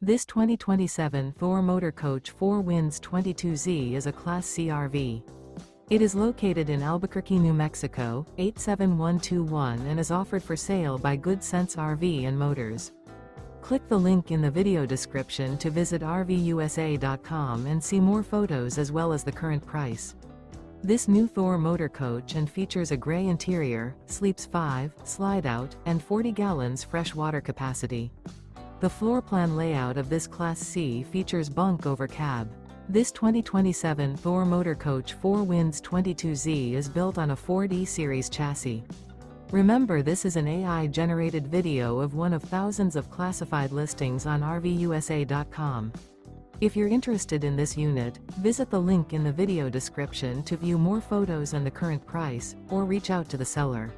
This 2027 Thor Motor Coach 4 Winds 22Z is a Class C RV. It is located in Albuquerque, New Mexico, 87121 and is offered for sale by Good Sense RV and Motors. Click the link in the video description to visit RVUSA.com and see more photos as well as the current price. This new Thor Motor Coach and features a gray interior, sleeps 5, slide-out, and 40 gallons fresh water capacity. The floor plan layout of this Class C features Bunk Over Cab. This 2027 Thor Motor Coach 4 Winds 22Z is built on a Ford E-Series chassis. Remember, this is an AI-generated video of one of thousands of classified listings on RVUSA.com. If you're interested in this unit, visit the link in the video description to view more photos and the current price, or reach out to the seller.